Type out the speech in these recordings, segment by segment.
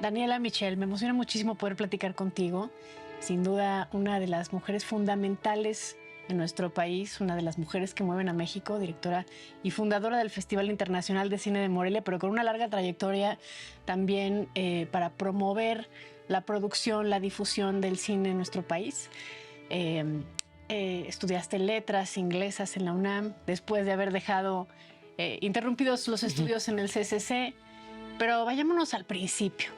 Daniela Michel, me emociona muchísimo poder platicar contigo. Sin duda, una de las mujeres fundamentales en nuestro país, una de las mujeres que mueven a México, directora y fundadora del Festival Internacional de Cine de Morelia, pero con una larga trayectoria también para promover la producción, la difusión del cine en nuestro país. Estudiaste letras inglesas en la UNAM, después de haber dejado interrumpidos los estudios en el CCC, pero vayámonos al principio.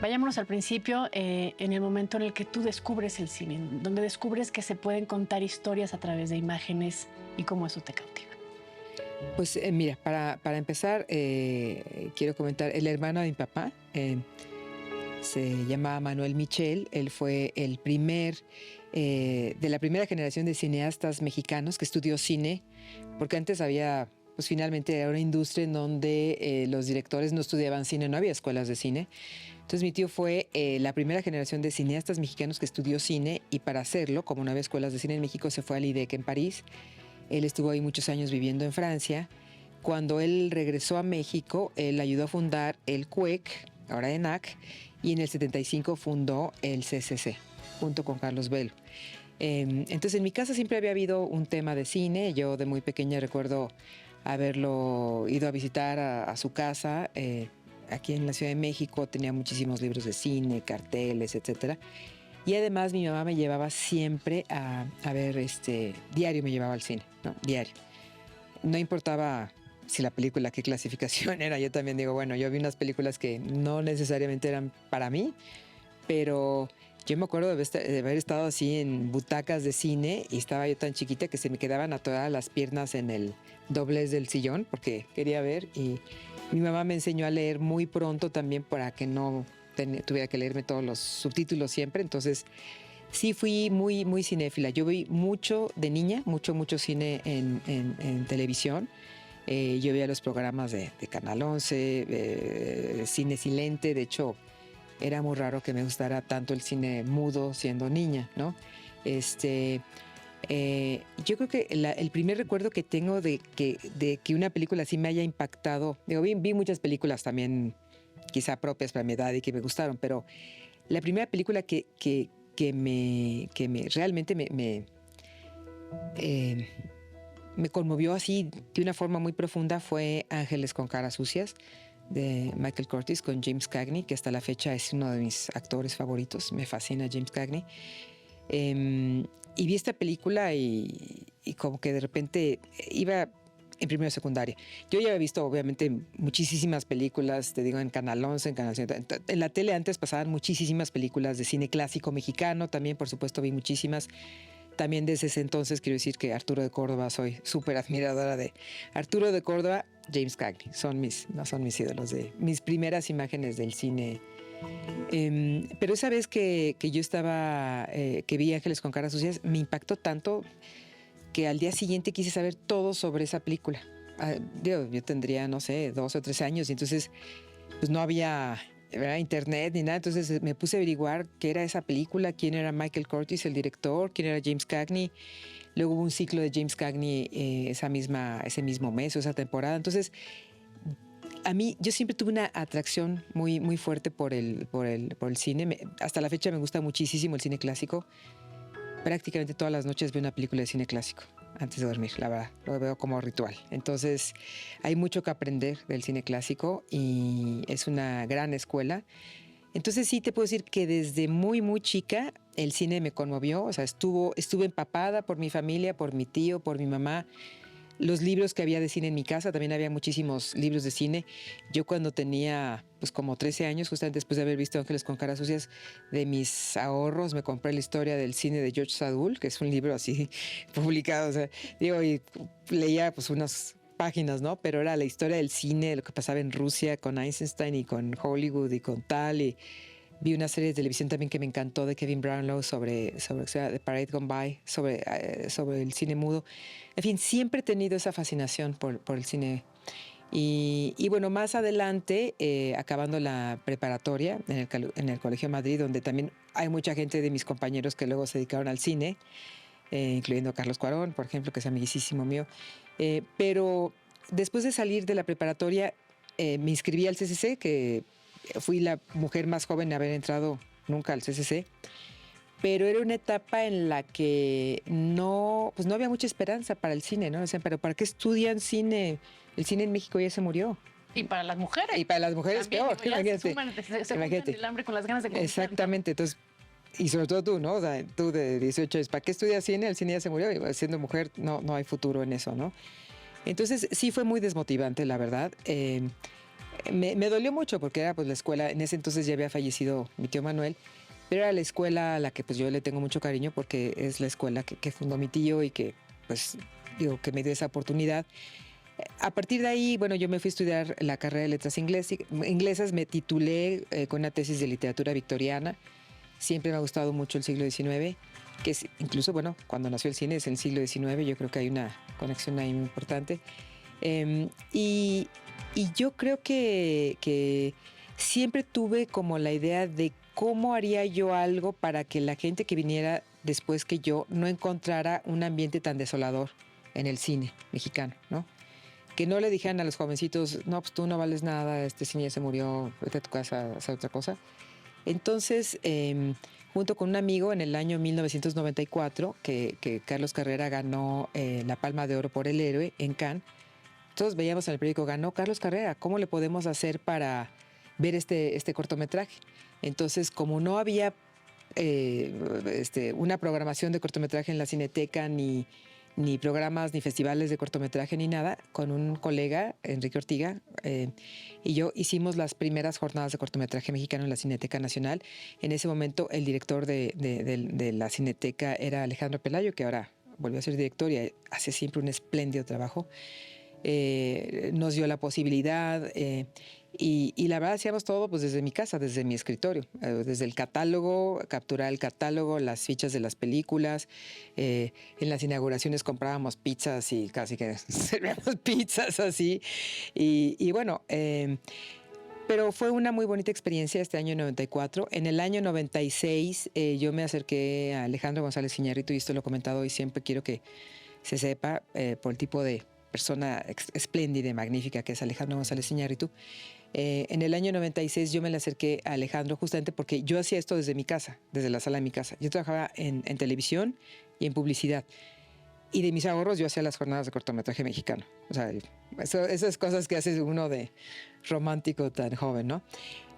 Vayámonos al principio, en el momento en el que tú descubres el cine, donde descubres que se pueden contar historias a través de imágenes y cómo eso te cautiva. Pues mira, para empezar, quiero comentar, el hermano de mi papá se llamaba Manuel Michel. Él fue el de la primera generación de cineastas mexicanos que estudió cine, porque antes había, pues finalmente era una industria en donde los directores no estudiaban cine, no había escuelas de cine. Entonces mi tío fue la primera generación de cineastas mexicanos que estudió cine, y para hacerlo, como no había escuelas de cine en México, se fue al IDEC en París. Él estuvo ahí muchos años viviendo en Francia. Cuando él regresó a México, él ayudó a fundar el CUEC, ahora ENAC, y en el 75 fundó el CCC, junto con Carlos Velo. Entonces en mi casa siempre había habido un tema de cine. Yo de muy pequeña recuerdo haberlo ido a visitar a su casa. Aquí en la Ciudad de México tenía muchísimos libros de cine, carteles, etcétera. Y además mi mamá me llevaba siempre a ver, diario me llevaba al cine, ¿no? Diario. No importaba si la película, qué clasificación era. Yo también digo, bueno, yo vi unas películas que no necesariamente eran para mí, pero yo me acuerdo de haber estado así en butacas de cine, y estaba yo tan chiquita que se me quedaban atoradas las piernas en el doblez del sillón porque quería ver. Y mi mamá me enseñó a leer muy pronto también, para que no tuviera que leerme todos los subtítulos siempre. Entonces sí fui muy, muy cinéfila. Yo vi mucho de niña, mucho cine en televisión. Yo veía los programas de Canal 11, Cine Silente. De hecho, era muy raro que me gustara tanto el cine mudo siendo niña, ¿no? Yo creo que el primer recuerdo que tengo de que una película así me haya impactado, digo, vi muchas películas también quizá propias para mi edad y que me gustaron, pero la primera película que realmente me conmovió así de una forma muy profunda fue Ángeles con caras sucias, de Michael Curtiz, con James Cagney, que hasta la fecha es uno de mis actores favoritos. Me fascina James Cagney. Y vi esta película y como que de repente iba en primero de secundaria. Yo ya había visto, obviamente, muchísimas películas, te digo, en Canal 11, en Canal 100. En la tele antes pasaban muchísimas películas de cine clásico mexicano. También, por supuesto, vi muchísimas. También desde ese entonces quiero decir que Arturo de Córdoba, soy súper admiradora de Arturo de Córdoba, James Cagney. No son mis ídolos, de mis primeras imágenes del cine. Pero esa vez que yo estaba, que vi Ángeles con caras sucias, me impactó tanto que al día siguiente quise saber todo sobre esa película. Yo tendría, no sé, 12 o 13 años, y entonces pues no había, ¿verdad?, internet ni nada. Entonces me puse a averiguar qué era esa película, quién era Michael Curtiz, el director, quién era James Cagney. Luego hubo un ciclo de James Cagney ese mismo mes o esa temporada. Entonces, a mí, yo siempre tuve una atracción muy, muy fuerte por el cine. Hasta la fecha me gusta muchísimo el cine clásico. Prácticamente todas las noches veo una película de cine clásico antes de dormir, la verdad. Lo veo como ritual. Entonces, hay mucho que aprender del cine clásico y es una gran escuela. Entonces, sí te puedo decir que desde muy, muy chica el cine me conmovió. O sea, estuve empapada por mi familia, por mi tío, por mi mamá. Los libros que había de cine en mi casa, también había muchísimos libros de cine. Yo cuando tenía pues como 13 años, justamente después de haber visto Ángeles con caras sucias, de mis ahorros me compré la historia del cine de George Sadoul, que es un libro así publicado, o sea, digo, y leía pues unas páginas, ¿no? Pero era la historia del cine, de lo que pasaba en Rusia con Eisenstein y con Hollywood y con tal. Y vi una serie de televisión también que me encantó de Kevin Brownlow sobre The Parade Gone By, sobre el cine mudo. En fin, siempre he tenido esa fascinación por el cine. Y bueno, más adelante, acabando la preparatoria en el Colegio Madrid, donde también hay mucha gente de mis compañeros que luego se dedicaron al cine, incluyendo Carlos Cuarón, por ejemplo, que es amiguísimo mío. Pero después de salir de la preparatoria, me inscribí al CCC, que fui la mujer más joven en haber entrado nunca al CCC, pero era una etapa en la que pues no había mucha esperanza para el cine, ¿no? O sea, pero ¿para qué estudian cine? El cine en México ya se murió. Y para las mujeres. Y para las mujeres también, peor, imagínate. Se juntan el hambre con las ganas de comer. Exactamente, entonces, y sobre todo tú, ¿no? O sea, tú de 18 años, ¿para qué estudias cine? El cine ya se murió, y siendo mujer no hay futuro en eso, ¿no? Entonces sí fue muy desmotivante, la verdad. Me dolió mucho porque era pues la escuela, en ese entonces ya había fallecido mi tío Manuel, pero era la escuela a la que pues yo le tengo mucho cariño porque es la escuela que fundó mi tío y que pues digo que me dio esa oportunidad. A partir de ahí, bueno, yo me fui a estudiar la carrera de letras inglesas, me titulé con una tesis de literatura victoriana. Siempre me ha gustado mucho el siglo XIX, que es incluso, bueno, cuando nació el cine es el siglo XIX, yo creo que hay una conexión ahí muy importante. Y yo creo que siempre tuve como la idea de cómo haría yo algo para que la gente que viniera después que yo no encontrara un ambiente tan desolador en el cine mexicano, ¿no? Que no le dijeran a los jovencitos, no, pues tú no vales nada, este cine ya se murió, vete a tu casa a hacer otra cosa. Entonces, junto con un amigo en el año 1994, que Carlos Carrera ganó la Palma de Oro por El Héroe en Cannes, todos veíamos en el periódico, ganó Carlos Carrera, ¿cómo le podemos hacer para ver este cortometraje? Entonces, como no había una programación de cortometraje en la Cineteca, ni programas, ni festivales de cortometraje, ni nada, con un colega, Enrique Ortiga, y yo hicimos las primeras jornadas de cortometraje mexicano en la Cineteca Nacional. En ese momento el director de la Cineteca era Alejandro Pelayo, que ahora volvió a ser director y hace siempre un espléndido trabajo. Nos dio la posibilidad y la verdad hacíamos todo pues desde mi casa, desde mi escritorio, desde el catálogo, capturar el catálogo, las fichas de las películas. En las inauguraciones comprábamos pizzas y casi que servíamos pizzas así. Y bueno, pero fue una muy bonita experiencia este año 94. En el año 96 yo me acerqué a Alejandro González Iñárritu, y esto lo he comentado y siempre quiero que se sepa por el tipo de persona espléndida y magnífica que es Alejandro González Iñárritu. En el año 96 yo me le acerqué a Alejandro justamente porque yo hacía esto desde mi casa, desde la sala de mi casa. Yo trabajaba en televisión y en publicidad. Y de mis ahorros yo hacía las jornadas de cortometraje mexicano. O sea, esas cosas que hace uno de romántico tan joven, ¿no?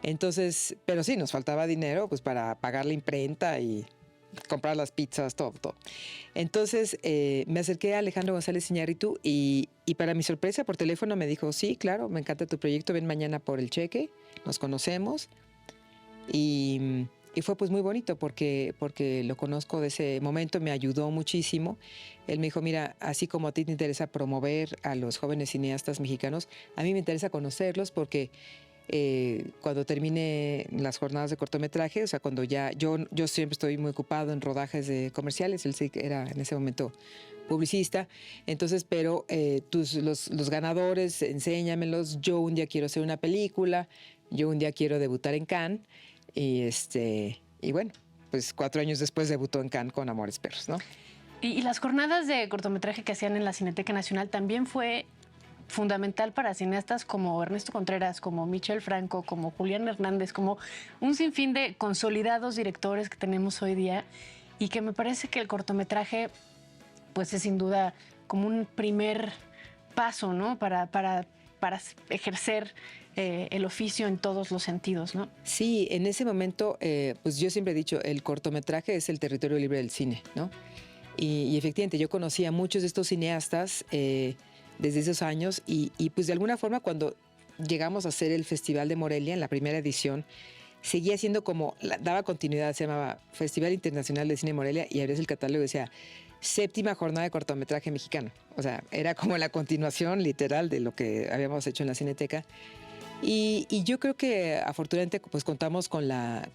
Entonces, pero sí, nos faltaba dinero pues para pagar la imprenta y comprar las pizzas, todo. Entonces me acerqué a Alejandro González Iñárritu y para mi sorpresa por teléfono me dijo, sí, claro, me encanta tu proyecto, ven mañana por el cheque, nos conocemos. Y fue pues muy bonito porque lo conozco de ese momento, me ayudó muchísimo. Él me dijo, mira, así como a ti te interesa promover a los jóvenes cineastas mexicanos, a mí me interesa conocerlos porque cuando termine las jornadas de cortometraje, o sea, cuando ya yo siempre estoy muy ocupado en rodajes de comerciales, él sí era en ese momento publicista, entonces, pero los ganadores, enséñamelos, yo un día quiero hacer una película, yo un día quiero debutar en Cannes, y bueno, pues 4 años después debutó en Cannes con Amores Perros, ¿no? Y las jornadas de cortometraje que hacían en la Cineteca Nacional también fue fundamental para cineastas como Ernesto Contreras, como Michel Franco, como Julián Hernández, como un sinfín de consolidados directores que tenemos hoy día, y que me parece que el cortometraje pues es sin duda como un primer paso, ¿no? Para ejercer el oficio en todos los sentidos, ¿no? Sí, en ese momento, pues yo siempre he dicho, el cortometraje es el territorio libre del cine, ¿no? Y efectivamente, yo conocí a muchos de estos cineastas desde esos años y pues de alguna forma cuando llegamos a hacer el Festival de Morelia en la primera edición, seguía siendo como, daba continuidad, se llamaba Festival Internacional de Cine Morelia y abrías el catálogo y decía 7ª jornada de cortometraje mexicano. O sea, era como la continuación literal de lo que habíamos hecho en la Cineteca. Y yo creo que afortunadamente pues contamos con la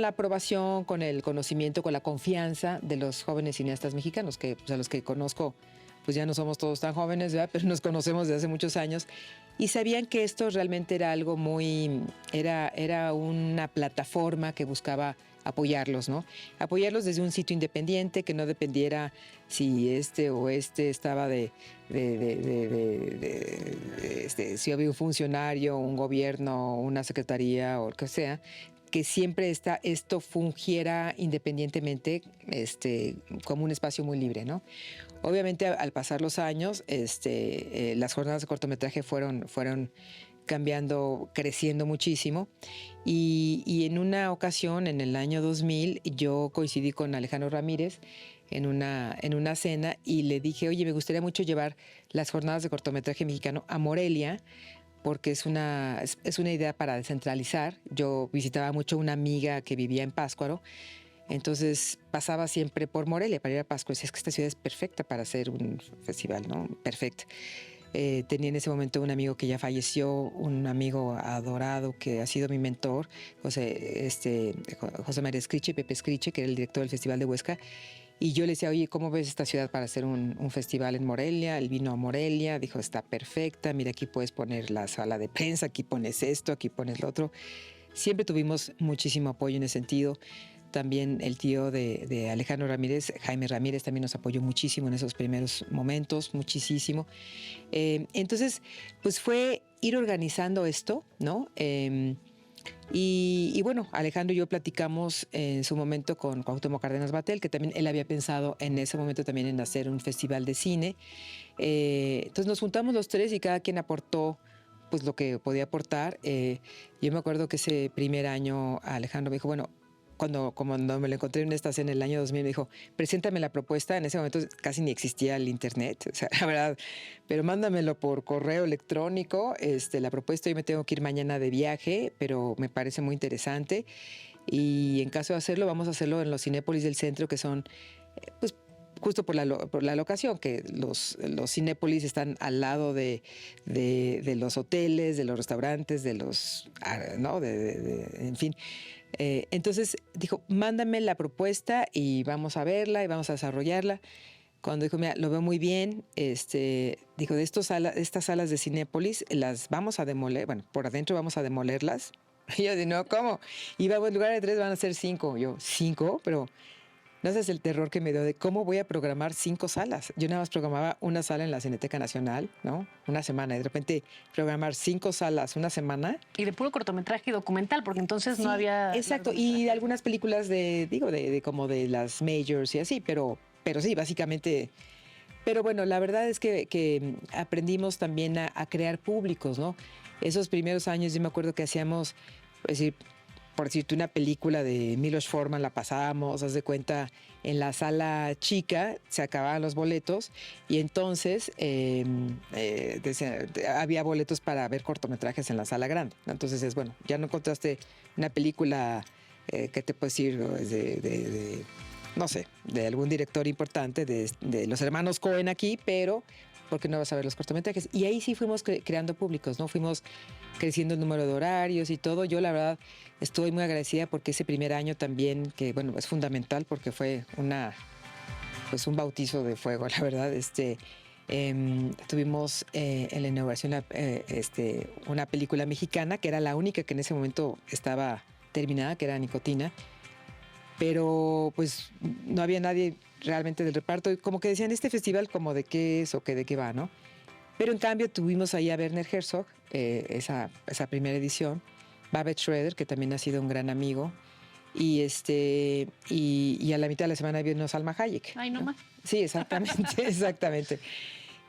aprobación, con el conocimiento, con la confianza de los jóvenes cineastas mexicanos, que pues, a los que conozco pues ya no somos todos tan jóvenes, ¿verdad? Pero nos conocemos desde hace muchos años y sabían que esto realmente era algo era una plataforma que buscaba apoyarlos, ¿no? Apoyarlos desde un sitio independiente que no dependiera si estaba si había un funcionario, un gobierno, una secretaría o lo que sea, que siempre esto fungiera independientemente como un espacio muy libre, ¿no? Obviamente, al pasar los años, las jornadas de cortometraje fueron cambiando, creciendo muchísimo. Y en una ocasión, en el año 2000, yo coincidí con Alejandro Ramírez en una cena y le dije, oye, me gustaría mucho llevar las jornadas de cortometraje mexicano a Morelia, porque es una idea para descentralizar. Yo visitaba mucho a una amiga que vivía en Pátzcuaro, entonces pasaba siempre por Morelia para ir a Pátzcuaro. Decía, es que esta ciudad es perfecta para hacer un festival, ¿no? Perfecta. Tenía en ese momento un amigo que ya falleció, un amigo adorado que ha sido mi mentor, José María Escriche, Pepe Escriche, que era el director del Festival de Huesca. Y yo le decía, oye, ¿cómo ves esta ciudad para hacer un festival en Morelia? Él vino a Morelia, dijo, está perfecta, mira, aquí puedes poner la sala de prensa, aquí pones esto, aquí pones lo otro. Siempre tuvimos muchísimo apoyo en ese sentido. También el tío de Alejandro Ramírez, Jaime Ramírez, también nos apoyó muchísimo en esos primeros momentos, muchísimo. Entonces, pues fue ir organizando esto, ¿no? Y bueno, Alejandro y yo platicamos en su momento con Cuauhtémoc Cárdenas Batel, que también él había pensado en ese momento también en hacer un festival de cine. Entonces nos juntamos los tres y cada quien aportó pues lo que podía aportar. Yo me acuerdo que ese primer año Alejandro me dijo, bueno, cuando me lo encontré en esta cena en el año 2000, me dijo, preséntame la propuesta. En ese momento casi ni existía el internet, o sea, la verdad, pero mándamelo por correo electrónico, la propuesta. Yo me tengo que ir mañana de viaje, pero me parece muy interesante. Y en caso de hacerlo, vamos a hacerlo en los Cinépolis del centro, que son, pues, justo por la locación, que los Cinépolis están al lado de los hoteles, de los restaurantes, de los, ¿no? En fin. Entonces dijo, mándame la propuesta y vamos a verla y vamos a desarrollarla. Cuando dijo, mira, lo veo muy bien, dijo, de estas salas de Cinépolis las vamos a demoler, bueno, por adentro vamos a demolerlas. Y yo dije, no, ¿cómo? Iba, en lugar de 3 van a ser 5. Yo, ¿5? Pero no sé, es el terror que me dio de cómo voy a programar 5 salas. Yo nada más programaba una sala en la Cineteca Nacional, ¿no? Una semana. Y de repente programar 5 salas una semana. Y de puro cortometraje documental, porque entonces sí, no había... Exacto. Y algunas películas como de las majors y así, pero sí, básicamente. Pero bueno, la verdad es que aprendimos también a crear públicos, ¿no? Esos primeros años yo me acuerdo que hacíamos, por decirte, una película de Milos Forman la pasábamos, haz de cuenta, en la sala chica, se acababan los boletos y entonces había boletos para ver cortometrajes en la sala grande. Entonces bueno, ya no encontraste una película que te puedo decir no sé, de algún director importante, de los hermanos Cohen aquí, pero ¿por qué no vas a ver los cortometrajes? Y ahí sí fuimos creando públicos, ¿no? Fuimos creciendo el número de horarios y todo. Yo, la verdad, estoy muy agradecida porque ese primer año también, que bueno, es fundamental porque fue un bautizo de fuego, la verdad. Tuvimos en la inauguración una película mexicana que era la única que en ese momento estaba terminada, que era Nicotina. Pero pues no había nadie realmente del reparto. Como que decían, este festival como de qué es o que de qué va, ¿no? Pero en cambio tuvimos ahí a Werner Herzog, esa primera edición, Babette Schroeder, que también ha sido un gran amigo, y a la mitad de la semana vino Salma Hayek. Ay, no más. Sí, exactamente, exactamente.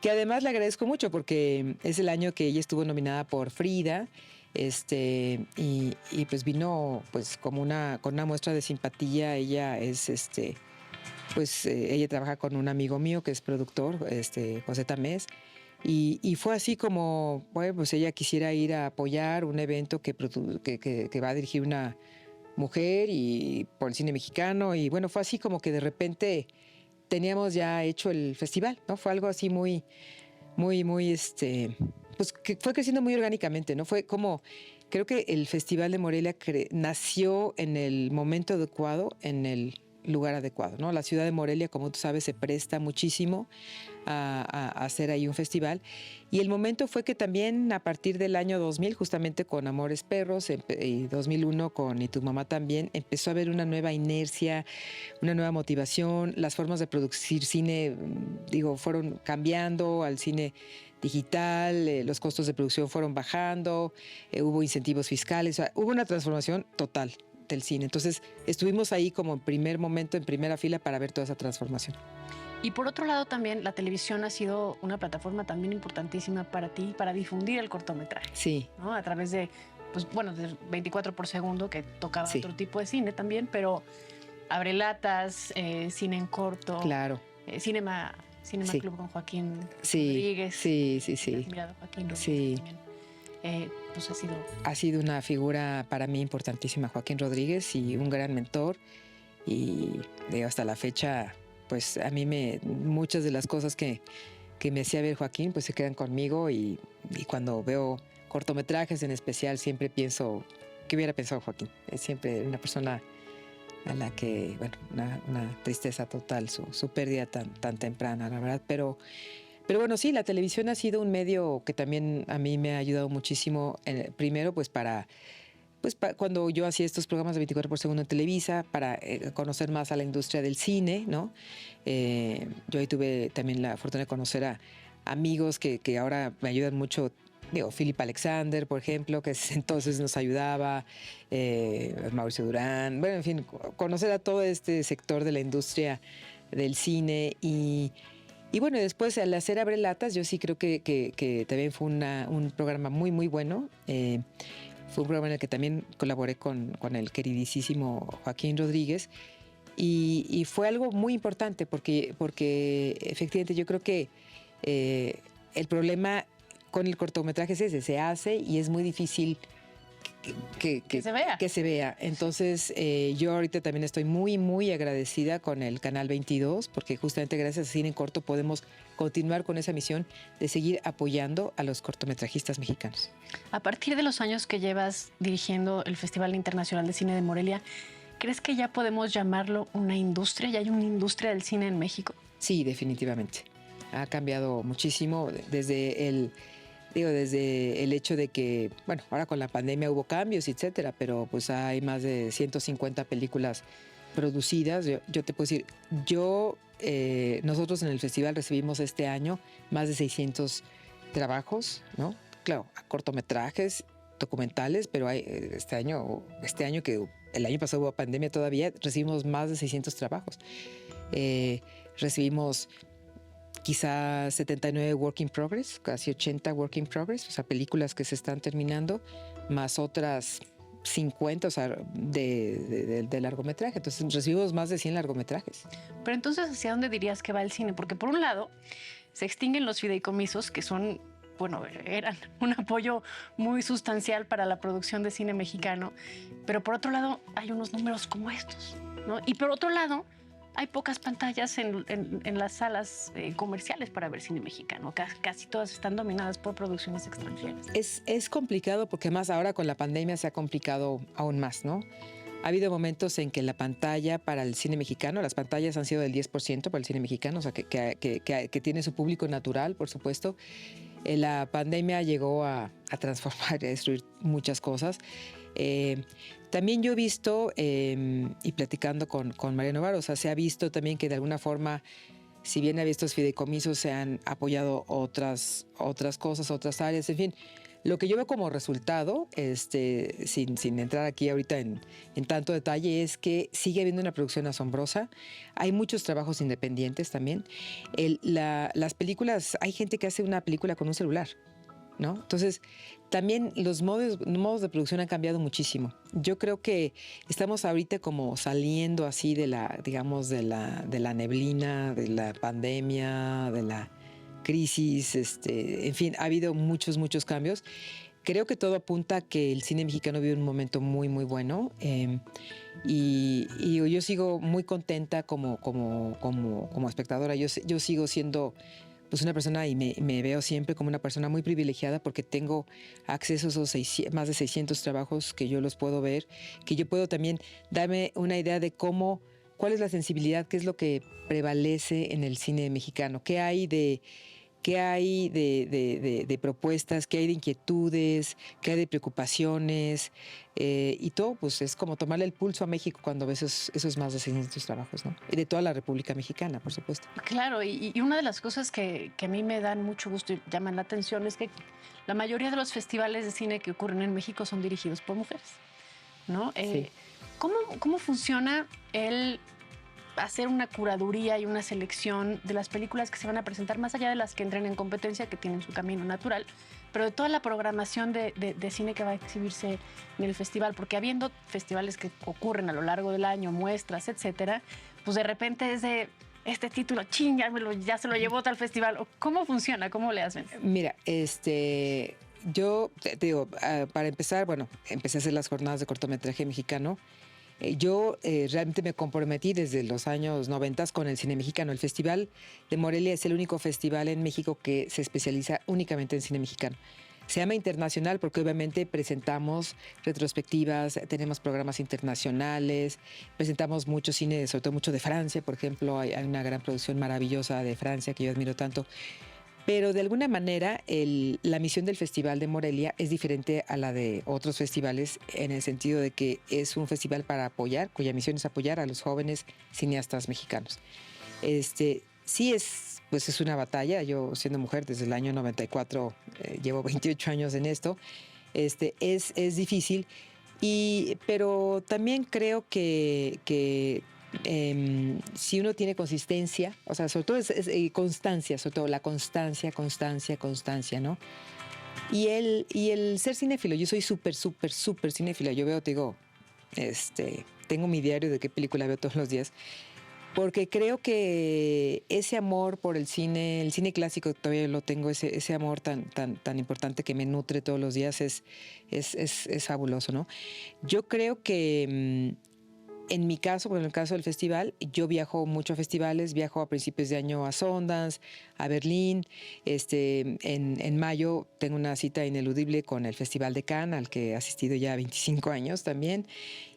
Que además le agradezco mucho porque es el año que ella estuvo nominada por Frida, y pues vino pues con una muestra de simpatía. Ella es ella trabaja con un amigo mío que es productor, José Tamés, y fue así como, bueno, pues ella quisiera ir a apoyar un evento que va a dirigir una mujer y por el cine mexicano, y bueno, fue así como que de repente teníamos ya hecho el festival, ¿no? Fue algo así muy, muy, muy, pues que fue creciendo muy orgánicamente, ¿no? Fue como, creo que el Festival de Morelia nació en el momento adecuado, en el lugar adecuado, ¿no? La ciudad de Morelia, como tú sabes, se presta muchísimo a hacer ahí un festival. Y el momento fue que también a partir del año 2000, justamente con Amores Perros, y 2001 con Y tu mamá también, empezó a haber una nueva inercia, una nueva motivación. Las formas de producir cine, digo, fueron cambiando al cine digital, los costos de producción fueron bajando, hubo incentivos fiscales, o sea, hubo una transformación total del cine. Entonces estuvimos ahí como en primer momento, en primera fila para ver toda esa transformación. Y por otro lado también la televisión ha sido una plataforma también importantísima para ti, para difundir el cortometraje. Sí. ¿No? A través de, pues bueno, de 24 por segundo, que tocaba Sí. otro tipo de cine también, pero Abrelatas, cine en corto. Claro. Cinema Sí. Club con Joaquín Sí. Rodríguez. Sí. Admirado Joaquín Rodríguez Sí. también. Pues ha sido una figura para mí importantísima, Joaquín Rodríguez, y un gran mentor. Y digo, hasta la fecha, pues a mí muchas de las cosas que me hacía ver Joaquín, pues se quedan conmigo, y cuando veo cortometrajes en especial siempre pienso, ¿qué hubiera pensado Joaquín? Es siempre una persona a la que, bueno, una tristeza total, su pérdida tan temprana, la verdad. Pero bueno, sí, la televisión ha sido un medio que también a mí me ha ayudado muchísimo, primero pues cuando yo hacía estos programas de 24 por segundo en Televisa, para conocer más a la industria del cine, ¿no? Yo ahí tuve también la fortuna de conocer a amigos que ahora me ayudan mucho. Digo, Philip Alexander, por ejemplo, que entonces nos ayudaba, Mauricio Durán, bueno, en fin, conocer a todo este sector de la industria del cine. Y bueno, después al hacer Abrelatas, yo sí creo que también fue un programa muy, muy bueno. Fue un programa en el que también colaboré con el queridísimo Joaquín Rodríguez, y fue algo muy importante porque efectivamente yo creo que el problema con el cortometraje es ese, se hace y es muy difícil que se vea. Entonces yo ahorita también estoy muy, muy agradecida con el Canal 22, porque justamente gracias a Cine en Corto podemos continuar con esa misión de seguir apoyando a los cortometrajistas mexicanos. A partir de los años que llevas dirigiendo el Festival Internacional de Cine de Morelia, ¿crees que ya podemos llamarlo una industria? ¿Ya hay una industria del cine en México? Sí, definitivamente. Ha cambiado muchísimo desde el hecho de que, bueno, ahora con la pandemia hubo cambios, etcétera, pero pues hay más de 150 películas producidas. Yo te puedo decir, nosotros en el festival recibimos este año más de 600 trabajos, ¿no? Claro, cortometrajes, documentales, pero hay este año que el año pasado hubo pandemia todavía, recibimos más de 600 trabajos. Recibimos quizá 79 work in progress, casi 80 work in progress, o sea, películas que se están terminando, más otras 50, o sea, de largometraje. Entonces recibimos más de 100 largometrajes. Pero entonces, ¿hacia dónde dirías que va el cine? Porque por un lado, se extinguen los fideicomisos, que son, bueno, eran un apoyo muy sustancial para la producción de cine mexicano, pero por otro lado, hay unos números como estos, ¿no? Y por otro lado, hay pocas pantallas en las salas comerciales para ver cine mexicano. Casi todas están dominadas por producciones extranjeras. Es complicado porque además ahora con la pandemia se ha complicado aún más, ¿no? Ha habido momentos en que la pantalla para el cine mexicano, las pantallas han sido del 10% para el cine mexicano, o sea, que tiene su público natural, por supuesto. La pandemia llegó a transformar y a destruir muchas cosas. También yo he visto, y platicando con Mariano Varo, o sea, se ha visto también que de alguna forma, si bien había estos fideicomisos, se han apoyado otras cosas, otras áreas, en fin. Lo que yo veo como resultado, sin entrar aquí ahorita en tanto detalle, es que sigue habiendo una producción asombrosa. Hay muchos trabajos independientes también. Las películas, hay gente que hace una película con un celular, ¿no? Entonces, también los modos de producción han cambiado muchísimo. Yo creo que estamos ahorita como saliendo así de la neblina, de la pandemia, de la crisis, en fin, ha habido muchos cambios. Creo que todo apunta a que el cine mexicano vive un momento muy, muy bueno. Y yo sigo muy contenta como espectadora. Yo sigo siendo pues una persona, y me veo siempre como una persona muy privilegiada porque tengo acceso a esos más de 600 trabajos que yo los puedo ver, que yo puedo también darme una idea de cómo cuál es la sensibilidad, qué es lo que prevalece en el cine mexicano, qué hay de propuestas, qué hay de inquietudes, qué hay de preocupaciones, y todo, pues es como tomarle el pulso a México cuando ves esos más de 600 trabajos, ¿no? Y de toda la República Mexicana, por supuesto. Claro, y una de las cosas que a mí me dan mucho gusto y llaman la atención es que la mayoría de los festivales de cine que ocurren en México son dirigidos por mujeres, ¿no? Sí. ¿Cómo funciona el hacer una curaduría y una selección de las películas que se van a presentar, más allá de las que entren en competencia, que tienen su camino natural, pero de toda la programación de cine que va a exhibirse en el festival? Porque habiendo festivales que ocurren a lo largo del año, muestras, etcétera, pues de repente es de este título, ching, ya se lo llevó tal festival. ¿Cómo funciona? ¿Cómo le hacen? Mira, yo te digo, para empezar, bueno, empecé a hacer las jornadas de cortometraje mexicano. Yo realmente me comprometí desde los años 90 con el cine mexicano. El Festival de Morelia es el único festival en México que se especializa únicamente en cine mexicano. Se llama internacional porque obviamente presentamos retrospectivas, tenemos programas internacionales, presentamos mucho cine, sobre todo mucho de Francia, por ejemplo. Hay una gran producción maravillosa de Francia que yo admiro tanto. Pero de alguna manera la misión del Festival de Morelia es diferente a la de otros festivales en el sentido de que es un festival para apoyar, cuya misión es apoyar a los jóvenes cineastas mexicanos. Sí pues es una batalla. Yo, siendo mujer desde el año 94, llevo 28 años en esto. Es difícil, pero también creo que si uno tiene consistencia, o sea, sobre todo constancia, sobre todo la constancia, ¿no? Y el ser cinéfilo, yo soy súper cinéfila. Yo veo, te digo, tengo mi diario de qué película veo todos los días, porque creo que ese amor por el cine clásico, todavía lo tengo, ese amor tan importante que me nutre todos los días, es fabuloso, ¿no? Yo creo que en mi caso, en el caso del festival, yo viajo mucho a festivales, viajo a principios de año a Sundance, a Berlín. En mayo tengo una cita ineludible con el Festival de Cannes, al que he asistido ya 25 años también,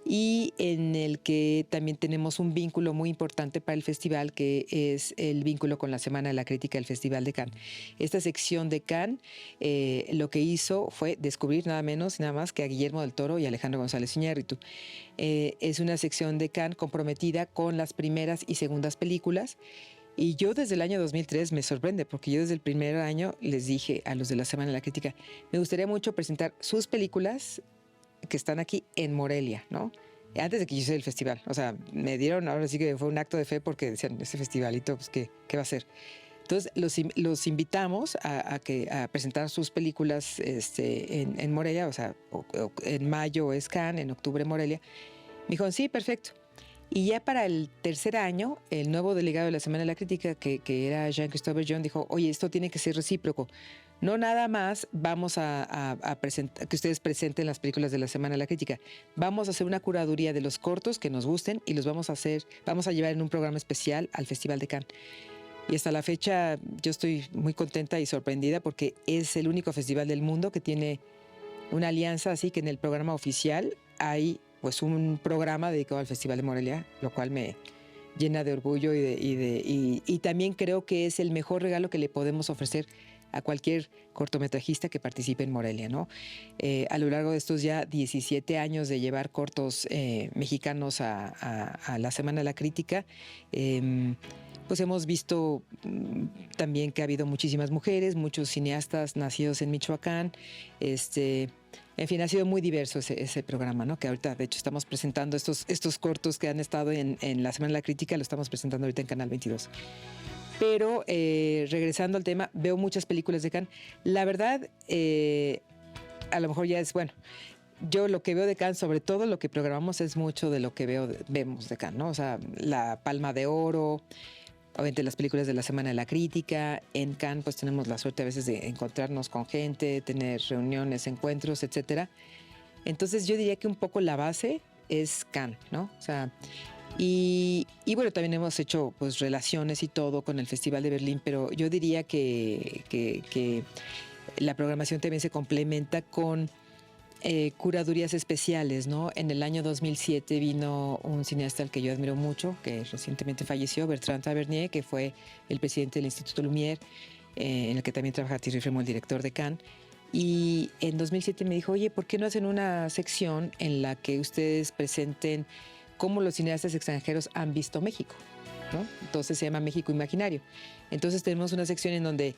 y en el que también tenemos un vínculo muy importante para el festival, que es el vínculo con la Semana de la Crítica del Festival de Cannes. Esta sección de Cannes lo que hizo fue descubrir nada menos y nada más que a Guillermo del Toro y Alejandro González Iñárritu. Es una sección de Cannes comprometida con las primeras y segundas películas. Y yo desde el año 2003 me sorprende, porque yo desde el primer año les dije a los de la Semana de la Crítica, me gustaría mucho presentar sus películas que están aquí en Morelia, ¿no? Antes de que yo hiciera el festival. O sea, me dieron, ahora sí que fue un acto de fe, porque decían, ese festivalito, pues, ¿qué va a ser? Entonces, los invitamos a presentar sus películas en Morelia, o sea, en mayo es Cannes, en octubre Morelia. Me dijeron, sí, perfecto. Y ya para el tercer año, el nuevo delegado de la Semana de la Crítica, que era Jean-Christophe John, dijo, oye, esto tiene que ser recíproco. No nada más vamos a presentar, que ustedes presenten las películas de la Semana de la Crítica. Vamos a hacer una curaduría de los cortos que nos gusten y los vamos a llevar en un programa especial al Festival de Cannes. Y hasta la fecha yo estoy muy contenta y sorprendida porque es el único festival del mundo que tiene una alianza así, que en el programa oficial hay pues un programa dedicado al Festival de Morelia, lo cual me llena de orgullo y también creo que es el mejor regalo que le podemos ofrecer a cualquier cortometrajista que participe en Morelia, ¿no? A lo largo de estos ya 17 años de llevar cortos mexicanos a la Semana de la Crítica, pues hemos visto también que ha habido muchísimas mujeres, muchos cineastas nacidos en Michoacán. En fin, ha sido muy diverso ese programa, ¿no? Que ahorita, de hecho, estamos presentando estos cortos que han estado en la Semana de la Crítica, lo estamos presentando ahorita en Canal 22. Pero regresando al tema, veo muchas películas de Cannes. La verdad, a lo mejor ya es, bueno, yo lo que veo de Cannes, sobre todo lo que programamos, es mucho de lo que vemos de Cannes, ¿no? O sea, la Palma de Oro, obviamente las películas de la Semana de la Crítica. En Cannes pues tenemos la suerte a veces de encontrarnos con gente, tener reuniones, encuentros, etcétera. Entonces yo diría que un poco la base es Cannes, ¿no? O sea, y bueno, también hemos hecho pues relaciones y todo con el Festival de Berlín, pero yo diría que la programación también se complementa con curadurías especiales, ¿no? En el año 2007 vino un cineasta al que yo admiro mucho, que recientemente falleció, Bertrand Tavernier, que fue el presidente del Instituto Lumière, en el que también trabaja Thierry Frémaux, el director de Cannes. Y en 2007 me dijo, oye, ¿por qué no hacen una sección en la que ustedes presenten cómo los cineastas extranjeros han visto México, ¿no? Entonces se llama México Imaginario. Entonces tenemos una sección en donde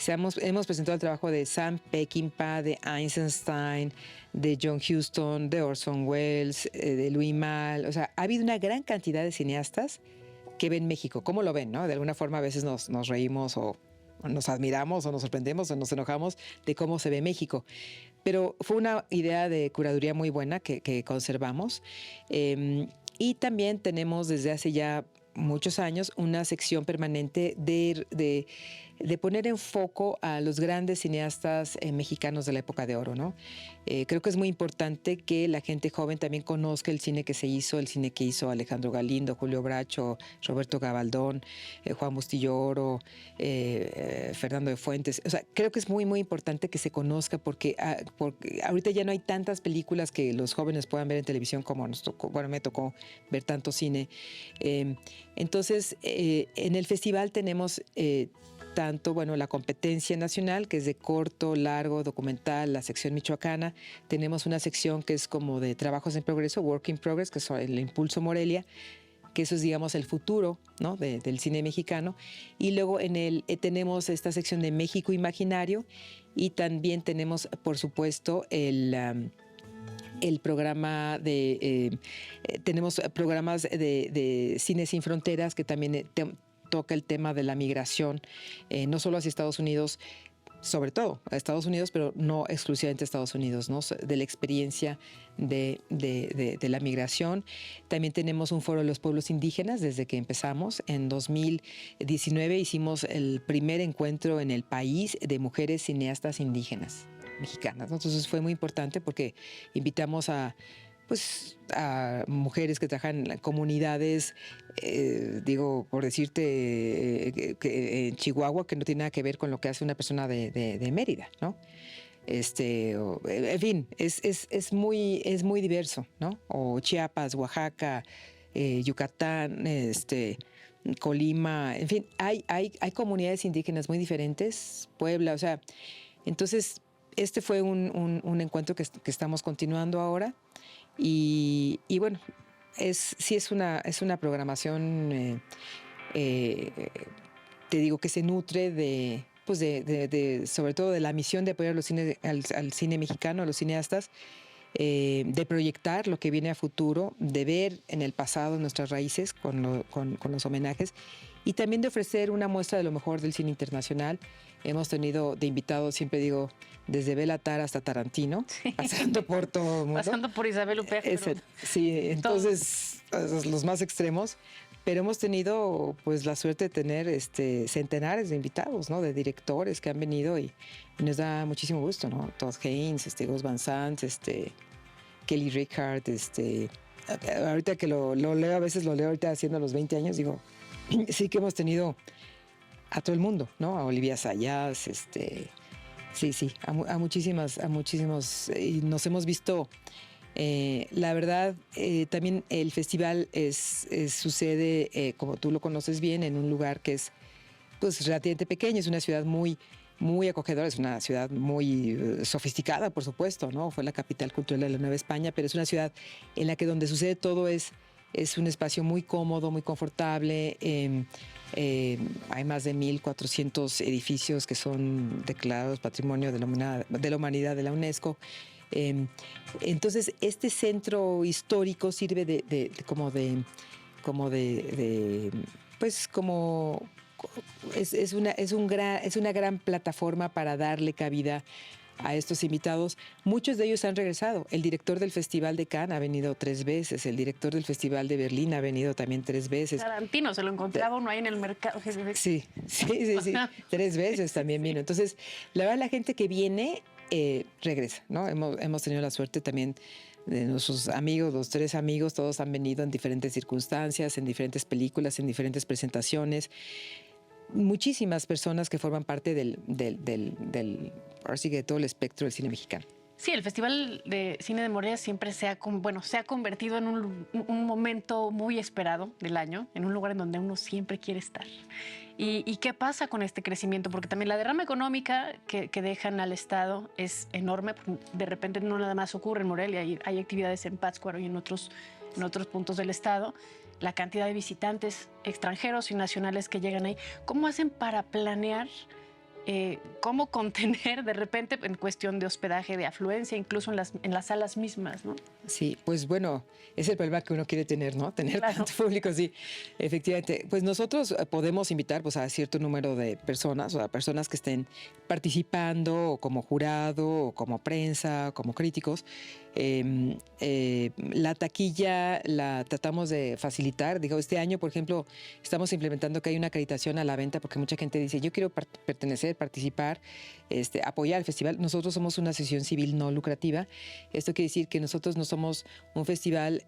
hemos presentado el trabajo de Sam Peckinpah, de Eisenstein, de John Huston, de Orson Welles, de Louis Malle. O sea, ha habido una gran cantidad de cineastas que ven México. ¿Cómo lo ven, no? De alguna forma a veces nos reímos o nos admiramos o nos sorprendemos o nos enojamos de cómo se ve México. Pero fue una idea de curaduría muy buena que conservamos. Y también tenemos desde hace ya muchos años una sección permanente de poner en foco a los grandes cineastas mexicanos de la época de oro, ¿no? Creo que es muy importante que la gente joven también conozca el cine que se hizo, el cine que hizo Alejandro Galindo, Julio Bracho, Roberto Gabaldón, Juan Bustillo Oro, Fernando de Fuentes. O sea, creo que es muy, muy importante que se conozca porque ahorita ya no hay tantas películas que los jóvenes puedan ver en televisión como nos tocó. Bueno, me tocó ver tanto cine. Entonces, en el festival tenemos tanto, bueno, la competencia nacional, que es de corto, largo, documental, la sección michoacana. Tenemos una sección que es como de trabajos en progreso, work in progress, que es el Impulso Morelia, que eso es, digamos, el futuro, ¿no? del cine mexicano. Y luego tenemos esta sección de México Imaginario y también tenemos, por supuesto, el programa tenemos programas de Cine Sin Fronteras que también toca el tema de la migración, no solo hacia Estados Unidos, sobre todo a Estados Unidos, pero no exclusivamente a Estados Unidos, ¿no? De la experiencia de la migración. También tenemos un foro de los pueblos indígenas desde que empezamos. En 2019 hicimos el primer encuentro en el país de mujeres cineastas indígenas mexicanas, ¿no? Entonces fue muy importante porque invitamos a mujeres que trabajan en comunidades, digo, por decirte, que en Chihuahua, que no tiene nada que ver con lo que hace una persona de Mérida, ¿no? En fin, es muy diverso, ¿no? O Chiapas, Oaxaca, Yucatán, Colima, en fin, hay comunidades indígenas muy diferentes, Puebla, o sea, entonces este fue un encuentro que estamos continuando ahora. Y bueno, sí es una programación, te digo, que se nutre sobre todo de la misión de apoyar al cine mexicano, a los cineastas, de proyectar lo que viene a futuro, de ver en el pasado nuestras raíces con los homenajes y también de ofrecer una muestra de lo mejor del cine internacional. Hemos tenido de invitados, siempre digo, desde Béla Tarr hasta Tarantino, sí, pasando por todo el mundo. Pasando por Isabel Huppert. Sí, entonces, los más extremos. Pero hemos tenido pues la suerte de tener centenares de invitados, ¿no? De directores que han venido y nos da muchísimo gusto, ¿no? Todd Haynes, Gus Van Sant, Kelly Reichardt, ahorita que lo leo, a veces lo leo ahorita haciendo los 20 años, digo, sí que hemos tenido a todo el mundo, ¿no? A Olivia Sayas, sí, a muchísimos, y nos hemos visto. La verdad, también el festival sucede, como tú lo conoces bien, en un lugar que es pues relativamente pequeño, es una ciudad muy, muy acogedora, es una ciudad muy sofisticada, por supuesto, ¿no? Fue la capital cultural de la Nueva España, pero es una ciudad en la que donde sucede todo es un espacio muy cómodo, muy confortable. Hay más de 1,400 edificios que son declarados Patrimonio de la Humanidad de la UNESCO. Entonces, este centro histórico sirve es una gran plataforma para darle cabida a estos invitados. Muchos de ellos han regresado. El director del Festival de Cannes ha venido 3 veces, el director del Festival de Berlín ha venido también 3 veces. Tarantino se lo encontraba uno ahí en el mercado. Sí, 3 veces también vino. Entonces, la verdad, la gente que viene regresa, ¿no? Hemos tenido la suerte también de nuestros amigos, los 3 amigos, todos han venido en diferentes circunstancias, en diferentes películas, en diferentes presentaciones. Muchísimas personas que forman parte ahora sí que de todo el espectro del cine mexicano. Sí, el Festival de Cine de Morelia siempre se ha convertido en un momento muy esperado del año, en un lugar en donde uno siempre quiere estar. ¿Y qué pasa con este crecimiento? Porque también la derrama económica que dejan al Estado es enorme. De repente no nada más ocurre en Morelia, hay actividades en Pátzcuaro y en otros puntos del Estado. La cantidad de visitantes extranjeros y nacionales que llegan ahí. ¿Cómo hacen para planear cómo contener de repente en cuestión de hospedaje, de afluencia, incluso en las salas mismas, ¿no? Sí, pues bueno, es el problema que uno quiere tener, ¿no? Tener Claro. tanto público, sí, efectivamente. Pues nosotros podemos invitar pues, a cierto número de personas, o a personas que estén participando, o como jurado, o como prensa, o como críticos. La taquilla la tratamos de facilitar. Digo, este año, por ejemplo, estamos implementando que hay una acreditación a la venta porque mucha gente dice, yo quiero pertenecer, participar, apoyar el festival. Nosotros somos una asociación civil no lucrativa. Esto quiere decir que nosotros no somos un festival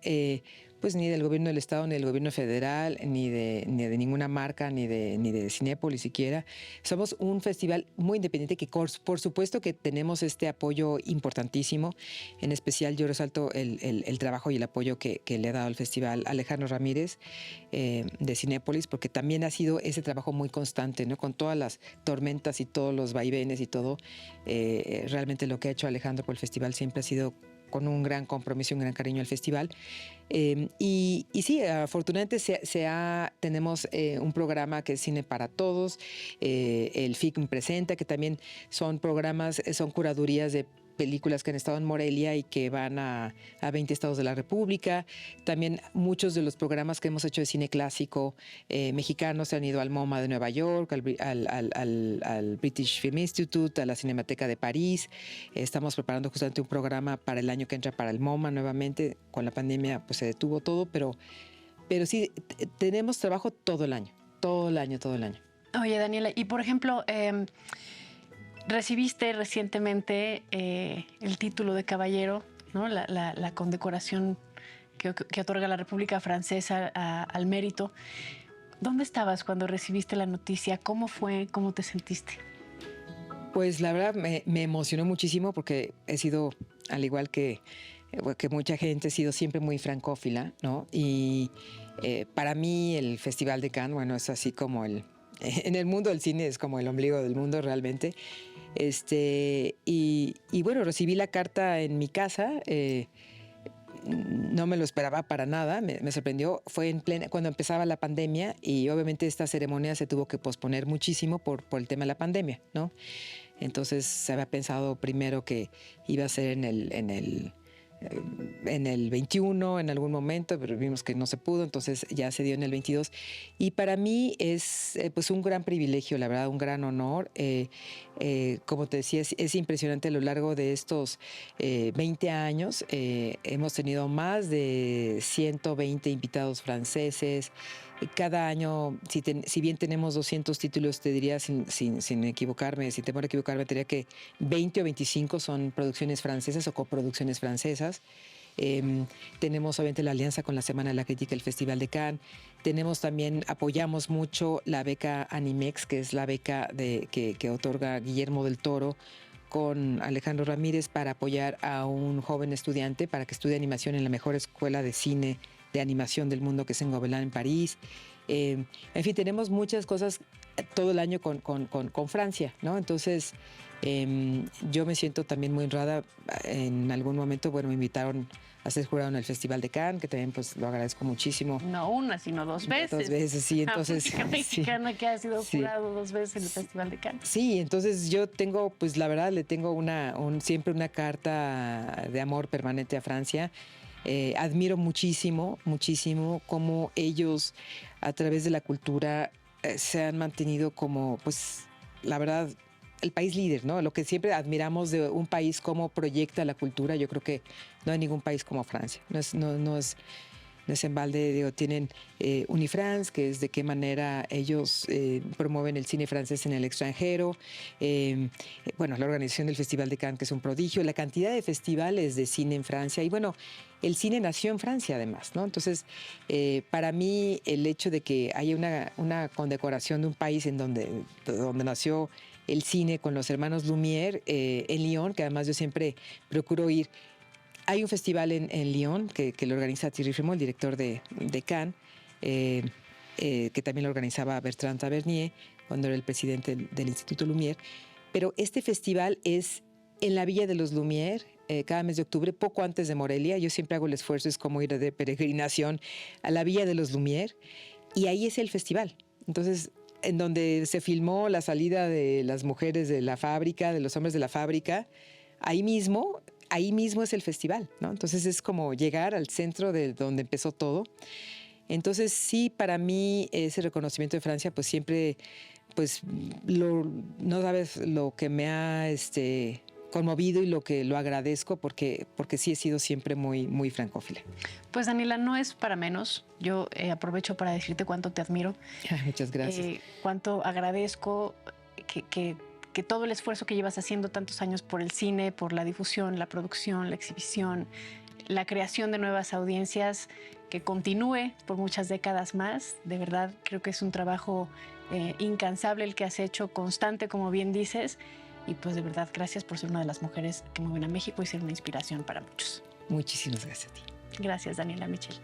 pues ni del gobierno del Estado, ni del gobierno federal, ni de ninguna marca, ni de Cinépolis siquiera. Somos un festival muy independiente que por supuesto que tenemos este apoyo importantísimo. En especial yo resalto el trabajo y el apoyo que le ha dado al festival Alejandro Ramírez de Cinépolis, porque también ha sido ese trabajo muy constante, ¿no? Con todas las tormentas y todos los vaivenes y todo. Realmente lo que ha hecho Alejandro por el festival siempre ha sido con un gran compromiso y un gran cariño al festival. Y sí, afortunadamente tenemos un programa que es Cine para Todos, el FICM Presenta, que también son programas, son curadurías de películas que han estado en Morelia y que van a 20 estados de la República. También muchos de los programas que hemos hecho de cine clásico mexicano se han ido al MoMA de Nueva York, al British Film Institute, a la Cinemateca de París. Estamos preparando justamente un programa para el año que entra para el MoMA nuevamente. Con la pandemia pues se detuvo todo, pero sí, tenemos trabajo todo el año. Oye, Daniela, y por ejemplo, recibiste recientemente el título de caballero, ¿no? La condecoración que otorga la República Francesa al mérito. ¿Dónde estabas cuando recibiste la noticia? ¿Cómo fue? ¿Cómo te sentiste? Pues la verdad me emocionó muchísimo porque he sido, al igual que mucha gente, he sido siempre muy francófila, ¿no? Y para mí el Festival de Cannes, bueno, es así como en el mundo del cine es como el ombligo del mundo realmente. Y bueno, recibí la carta en mi casa, no me lo esperaba para nada, me sorprendió. Fue cuando empezaba la pandemia y obviamente esta ceremonia se tuvo que posponer muchísimo por el tema de la pandemia, ¿no? Entonces se había pensado primero que iba a ser en el 21 en algún momento, pero vimos que no se pudo, entonces ya se dio en el 22. Y para mí es pues un gran privilegio, la verdad, un gran honor. Como te decía, es impresionante a lo largo de estos 20 años. Hemos tenido más de 120 invitados franceses. Cada año, si bien tenemos 200 títulos, te diría sin equivocarme, sin temor a equivocarme, te diría que 20 o 25 son producciones francesas o coproducciones francesas. Tenemos obviamente la alianza con la Semana de la Crítica del Festival de Cannes. Tenemos también, apoyamos mucho la beca Animex, que es la beca que otorga Guillermo del Toro con Alejandro Ramírez para apoyar a un joven estudiante para que estudie animación en la mejor escuela de cine de animación del mundo, que es en Gobelin, en París. En fin, tenemos muchas cosas todo el año con Francia, ¿no? Entonces, yo me siento también muy honrada. En algún momento, bueno, me invitaron a ser jurado en el Festival de Cannes, que también pues lo agradezco muchísimo. No una, sino dos veces. Dos veces, sí. Entonces, música mexicana que ha sido jurado 2 veces en el Sí. Festival de Cannes. Sí, entonces yo tengo, pues la verdad, le tengo siempre una carta de amor permanente a Francia. Admiro muchísimo cómo ellos, a través de la cultura, se han mantenido como, pues, la verdad, el país líder, ¿no? Lo que siempre admiramos de un país, cómo proyecta la cultura. Yo creo que no hay ningún país como Francia. No es en balde, digo, tienen Unifrance, que es de qué manera ellos promueven el cine francés en el extranjero. Bueno, la organización del Festival de Cannes, que es un prodigio, la cantidad de festivales de cine en Francia. Y bueno, el cine nació en Francia además, ¿no? Entonces, para mí, el hecho de que haya una condecoración de un país en donde nació el cine con los hermanos Lumière en Lyon, que además yo siempre procuro ir. Hay un festival en Lyon que lo organiza Thierry Frémaux, el director de Cannes, que también lo organizaba Bertrand Tavernier cuando era el presidente del Instituto Lumière. Pero este festival es en la Villa de los Lumière, cada mes de octubre, poco antes de Morelia. Yo siempre hago el esfuerzo, es como ir de peregrinación a la Villa de los Lumière, y ahí es el festival. Entonces, en donde se filmó la salida de las mujeres de la fábrica, de los hombres de la fábrica, ahí mismo es el festival, ¿no? Entonces es como llegar al centro de donde empezó todo. Entonces sí, para mí ese reconocimiento de Francia, pues siempre, pues no sabes lo que me ha conmovido y lo agradezco porque sí he sido siempre muy, muy francófila. Pues Daniela, no es para menos. Yo aprovecho para decirte cuánto te admiro. Muchas gracias. Cuánto agradezco que todo el esfuerzo que llevas haciendo tantos años por el cine, por la difusión, la producción, la exhibición, la creación de nuevas audiencias, que continúe por muchas décadas más. De verdad, creo que es un trabajo incansable el que has hecho, constante, como bien dices. Y pues de verdad, gracias por ser una de las mujeres que mueven a México y ser una inspiración para muchos. Muchísimas gracias a ti. Gracias, Daniela Michel.